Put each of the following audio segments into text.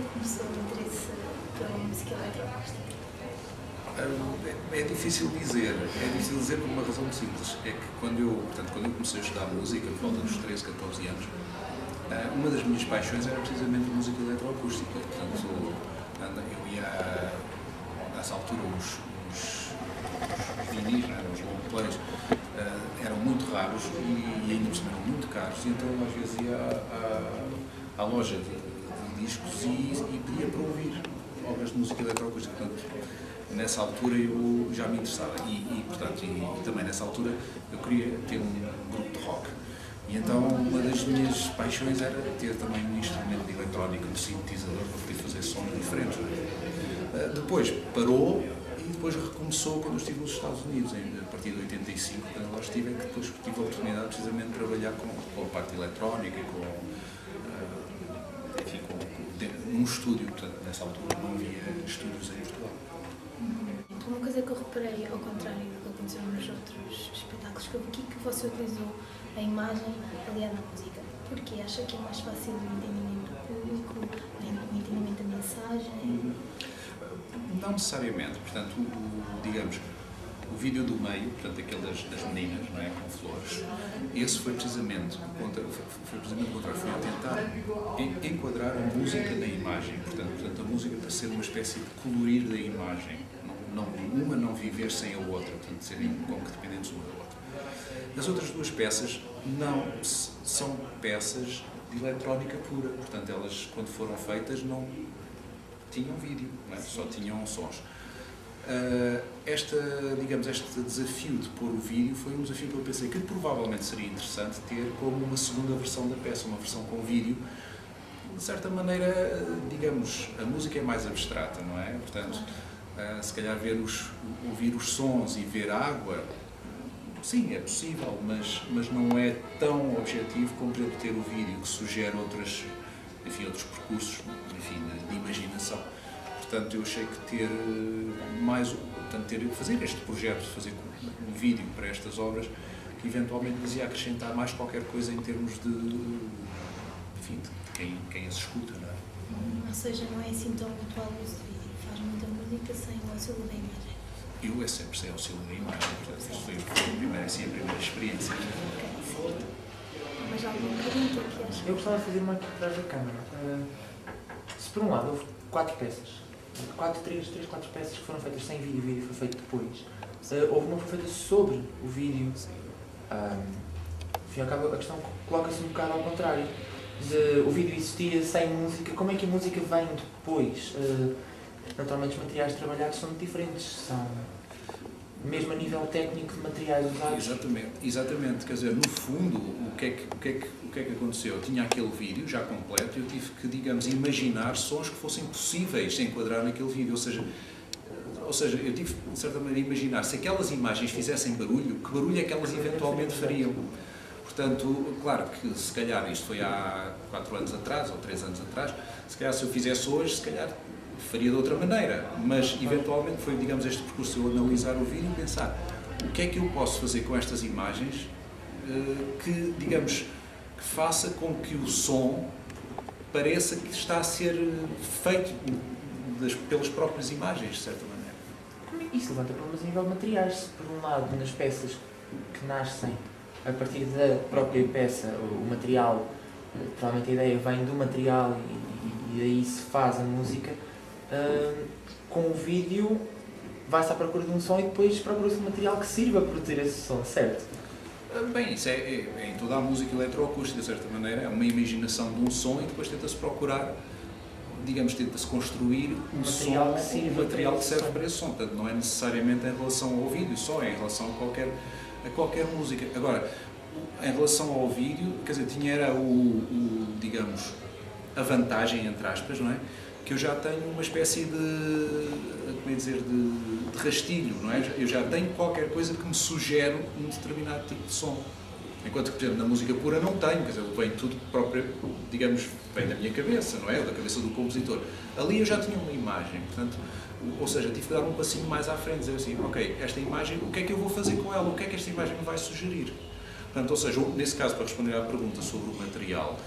que começou o interesse pela música eletroacústica? É difícil dizer por uma razão muito simples. É que quando eu comecei a estudar música, por volta dos 13, 14 anos, uma das minhas paixões era precisamente a música eletroacústica. Portanto, eu ia, nessa altura, os vinis, os long plays, eram muito raros e ainda por cima eram muito caros, e então às vezes ia à loja de discos e pedia para ouvir obras de música eletroacústica. Portanto, nessa altura eu já me interessava e também nessa altura eu queria ter um grupo de rock. E então uma das minhas paixões era ter também um instrumento de eletrónica, um sintetizador, para poder fazer sons diferentes. Depois parou e depois recomeçou quando eu estive nos Estados Unidos, a partir de 85, quando lá estive, que depois tive a oportunidade precisamente de trabalhar com a parte eletrónica e num estúdio. Portanto, nessa altura não havia estúdios em Portugal. Uma coisa que eu reparei, ao contrário do que aconteceu nos outros espetáculos que eu vi aqui, que você utilizou a imagem aliada à música. Porquê? Acha que é mais fácil o entendimento do público, o entendimento da mensagem? Não necessariamente. Portanto, o vídeo do meio, portanto, aquele das meninas, não é, com flores, esse foi precisamente o contrário, foi tentar enquadrar a música na imagem. Portanto, a música para ser uma espécie de colorir da imagem. Uma não viver sem a outra, portanto, serem como que dependentes uma da outra. As outras duas peças não são peças de eletrónica pura, portanto, elas, quando foram feitas, não tinham vídeo, não é? Só tinham sons. Este desafio de pôr o vídeo foi um desafio que eu pensei que provavelmente seria interessante ter como uma segunda versão da peça, uma versão com vídeo. De certa maneira, a música é mais abstrata, não é? Portanto, se calhar ouvir os sons e ver a água, sim, é possível, mas não é tão objetivo como, por exemplo, ter o vídeo que sugere outros percursos, de imaginação. Portanto, eu achei que fazer este projeto, fazer um vídeo para estas obras, que eventualmente nos ia acrescentar mais qualquer coisa em termos de quem as escuta, não é? Ou seja, não é assim tão habitual o uso de vídeo, faz muita música sem o auxílio da imagem. Eu é sempre sem auxílio da imagem, portanto, isto foi a primeira experiência. Okay. Mas alguma pergunta que acha? Eu gostava de fazer uma aqui atrás da câmara. Se por um lado houve 4 peças, 4 peças que foram feitas sem vídeo, o vídeo foi feito depois. Houve uma que foi feita sobre o vídeo. Enfim, a questão coloca-se um bocado ao contrário. O vídeo existia sem música, como é que a música vem depois? Naturalmente os materiais trabalhados são diferentes, são mesmo a nível técnico de materiais usados. Exatamente. Quer dizer, no fundo, o que é que aconteceu? Eu tinha aquele vídeo já completo e eu tive que, imaginar sons que fossem possíveis de enquadrar naquele vídeo, ou seja, eu tive, de certa maneira, imaginar se aquelas imagens fizessem barulho, que barulho é que elas eventualmente fariam. Portanto, claro que se calhar isto foi há 4 anos atrás ou 3 anos atrás, se calhar se eu fizesse hoje, se calhar faria de outra maneira, mas eventualmente foi, este percurso, eu analisar o vídeo e pensar o que é que eu posso fazer com estas imagens que faça com que o som pareça que está a ser feito pelas próprias imagens, de certa maneira. Isso levanta problemas a nível de materiais. Se por um lado, nas peças que nascem a partir da própria peça, o material, provavelmente a ideia vem do material e daí se faz a música, com o vídeo vai-se à procura de um som e depois procura-se um material que sirva para produzir esse som, certo? Bem, isso é em toda a música eletroacústica, de certa maneira, é uma imaginação de um som e depois tenta-se procurar, tenta-se construir um material que serve para esse som. Portanto, não é necessariamente em relação ao vídeo, só é em relação a qualquer música. Agora, em relação ao vídeo, tinha a vantagem, entre aspas, não é? Que eu já tenho uma espécie de rastilho, não é? Eu já tenho qualquer coisa que me sugere um determinado tipo de som. Enquanto que, por exemplo, na música pura não tenho, vem tudo próprio, vem da minha cabeça, não é? Ou da cabeça do compositor. Ali eu já tinha uma imagem, portanto, ou seja, tive que dar um passinho mais à frente, dizer assim, ok, esta imagem, o que é que eu vou fazer com ela? O que é que esta imagem me vai sugerir? Portanto, ou seja, nesse caso, para responder à pergunta sobre o material,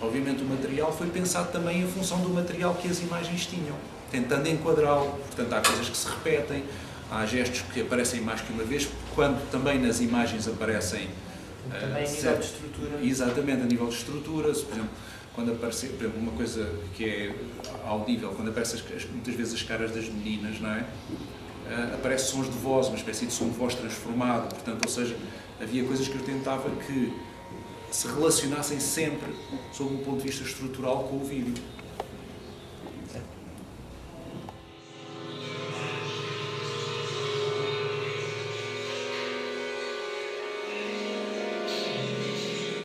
obviamente o material foi pensado também em função do material que as imagens tinham, tentando enquadrá-lo. Portanto, há coisas que se repetem, há gestos que aparecem mais que uma vez, quando também nas imagens aparecem... Também a nível de estrutura. Exatamente, a nível de estrutura. Por exemplo, quando aparece, por exemplo, uma coisa que é audível, quando aparecem muitas vezes as caras das meninas, não é? Aparecem sons de voz, uma espécie de som de voz transformado. Portanto, ou seja, havia coisas que eu tentava que se relacionassem sempre, sob um ponto de vista estrutural, com o vídeo.